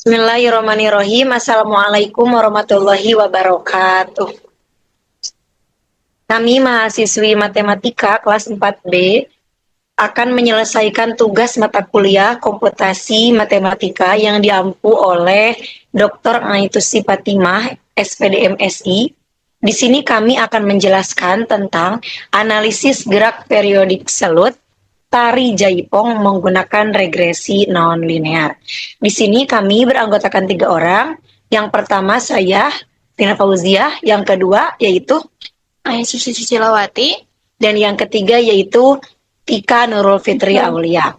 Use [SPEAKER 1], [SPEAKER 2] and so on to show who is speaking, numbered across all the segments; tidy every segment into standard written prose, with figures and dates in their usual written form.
[SPEAKER 1] Bismillahirrahmanirrahim. Assalamualaikum warahmatullahi wabarakatuh. Kami mahasiswi matematika kelas 4B akan menyelesaikan tugas mata kuliah komputasi matematika yang diampu oleh Dr. Aitusi Fatimah, SPD MSI. Di sini kami akan menjelaskan tentang analisis gerak periodik selut tari jaipong menggunakan regresi non-linear. Di sini kami beranggotakan 3 orang. Yang pertama saya, Tina Fauziah. Yang kedua yaitu
[SPEAKER 2] Susi Cilawati.
[SPEAKER 1] Dan yang ketiga yaitu Tika Nurul Fitri Aulia.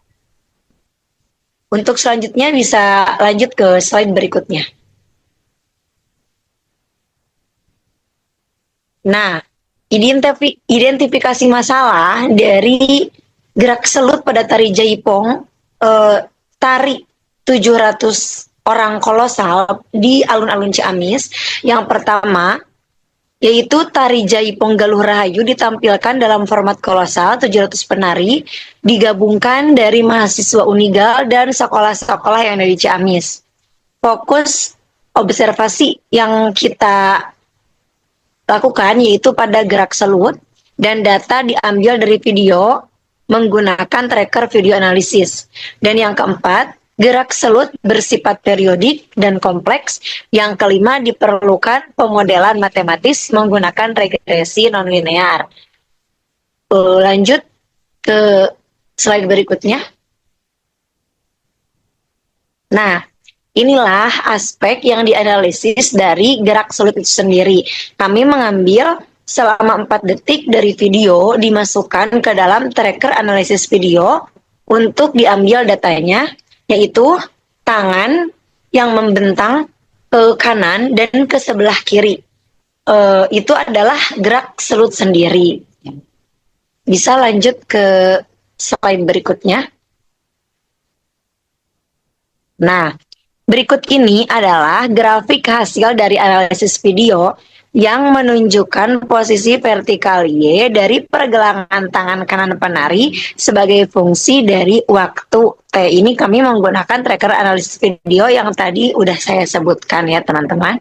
[SPEAKER 1] Untuk selanjutnya bisa lanjut ke slide berikutnya. Nah, identifikasi masalah dari gerak selut pada tari jaipong, tari 700 orang kolosal di alun-alun Ciamis. Yang pertama yaitu tari jaipong Galuh Rahayu ditampilkan dalam format kolosal 700 penari digabungkan dari mahasiswa Unigal dan sekolah-sekolah yang ada di Ciamis. Fokus observasi yang kita lakukan yaitu pada gerak selut dan data diambil dari video menggunakan tracker video analisis. Dan yang keempat, gerak selut bersifat periodik dan kompleks. Yang kelima, diperlukan pemodelan matematis menggunakan regresi nonlinear. Lanjut ke slide berikutnya. Nah, inilah aspek yang dianalisis dari gerak selut itu sendiri. Kami mengambil selama 4 detik dari video dimasukkan ke dalam tracker analisis video untuk diambil datanya, yaitu tangan yang membentang ke kanan dan ke sebelah kiri. Itu adalah gerak selut sendiri. Bisa lanjut ke slide berikutnya. Nah, berikut ini adalah grafik hasil dari analisis video yang menunjukkan posisi vertikal Y dari pergelangan tangan kanan penari sebagai fungsi dari waktu T. Ini kami menggunakan tracker analisis video yang tadi udah saya sebutkan ya teman-teman.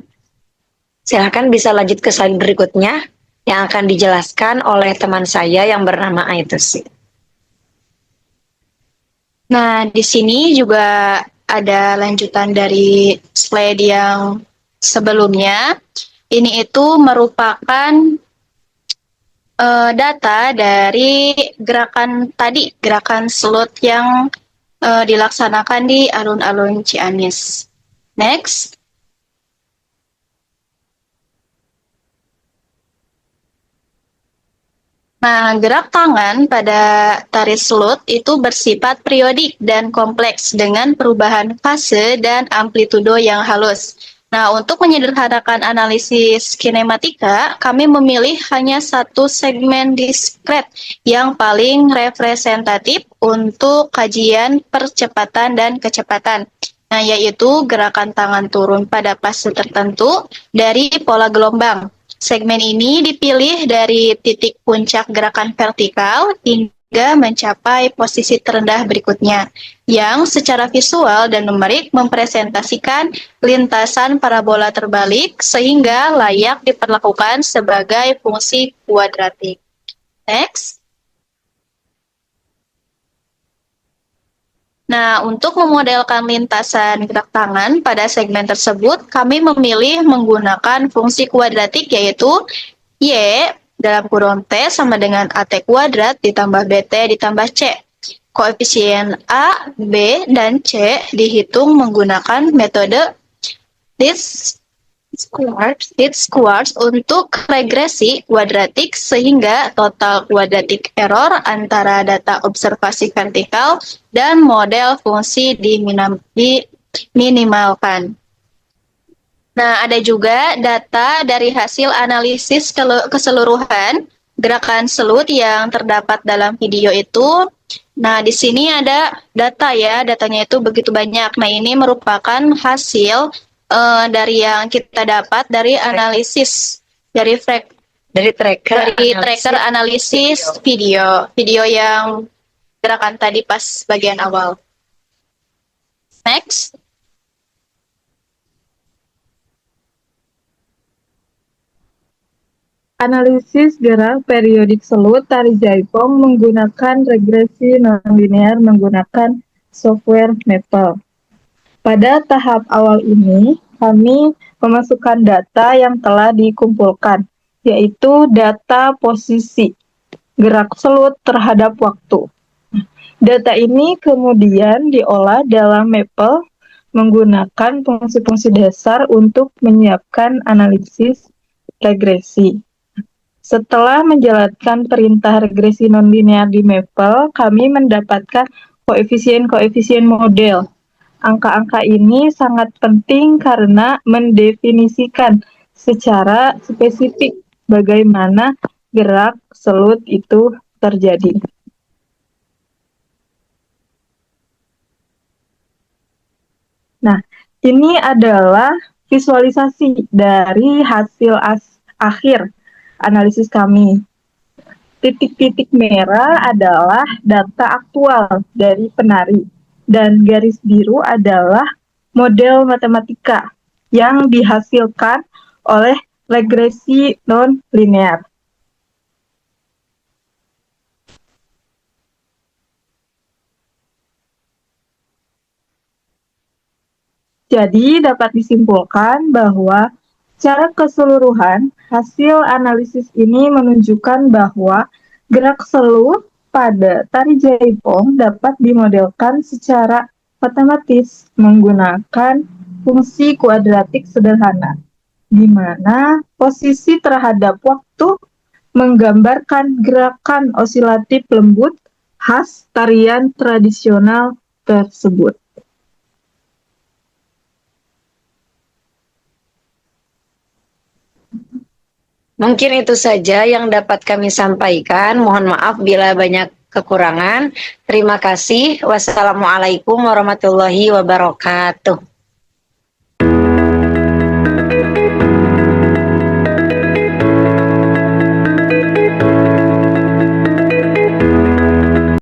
[SPEAKER 1] Silahkan bisa lanjut ke slide berikutnya yang akan dijelaskan oleh teman saya yang bernama Aitusi.
[SPEAKER 2] Nah, di sini juga ada lanjutan dari slide yang sebelumnya. Ini itu merupakan data dari gerakan selut yang dilaksanakan di alun-alun Ciamis. Next. Nah, gerak tangan pada tari selut itu bersifat periodik dan kompleks dengan perubahan fase dan amplitudo yang halus. Nah, untuk menyederhanakan analisis kinematika, kami memilih hanya satu segmen diskret yang paling representatif untuk kajian percepatan dan kecepatan. Nah, yaitu gerakan tangan turun pada fase tertentu dari pola gelombang. Segmen ini dipilih dari titik puncak gerakan vertikal hingga mencapai posisi terendah berikutnya, yang secara visual dan numerik mempresentasikan lintasan parabola terbalik sehingga layak diperlakukan sebagai fungsi kuadratik. Next. Nah, untuk memodelkan lintasan gerak tangan pada segmen tersebut, kami memilih menggunakan fungsi kuadratik yaitu Y dalam kurung T sama dengan AT kuadrat ditambah BT ditambah C. Koefisien A, B, dan C dihitung menggunakan metode least squares untuk regresi kuadratik sehingga total kuadratik error antara data observasi vertikal dan model fungsi diminimalkan. Nah, ada juga data dari hasil analisis keseluruhan gerakan selut yang terdapat dalam video itu. Nah, di sini ada data ya, datanya itu begitu banyak. Nah, ini merupakan hasil dari yang kita dapat dari analisis dari tracker analisis video yang gerakan tadi pas bagian awal. Next.
[SPEAKER 3] Analisis gerak periodik selut tari jaipong menggunakan regresi nonlinear menggunakan software Maple. Pada tahap awal ini, kami memasukkan data yang telah dikumpulkan, yaitu data posisi gerak selut terhadap waktu. Data ini kemudian diolah dalam Maple menggunakan fungsi-fungsi dasar untuk menyiapkan analisis regresi. Setelah menjalankan perintah regresi nonlinear di Maple, kami mendapatkan koefisien-koefisien model. Angka-angka ini sangat penting karena mendefinisikan secara spesifik bagaimana gerak selut itu terjadi. Nah, ini adalah visualisasi dari hasil akhir analisis kami. Titik-titik merah adalah data aktual dari penari, dan garis biru adalah model matematika yang dihasilkan oleh regresi non-linear. Jadi dapat disimpulkan bahwa secara keseluruhan hasil analisis ini menunjukkan bahwa gerak selut pada tari jaipong dapat dimodelkan secara matematis menggunakan fungsi kuadratik sederhana, di mana posisi terhadap waktu menggambarkan gerakan osilatif lembut khas tarian tradisional tersebut.
[SPEAKER 1] Mungkin itu saja yang dapat kami sampaikan. Mohon maaf bila banyak kekurangan. Terima kasih. Wassalamualaikum warahmatullahi wabarakatuh.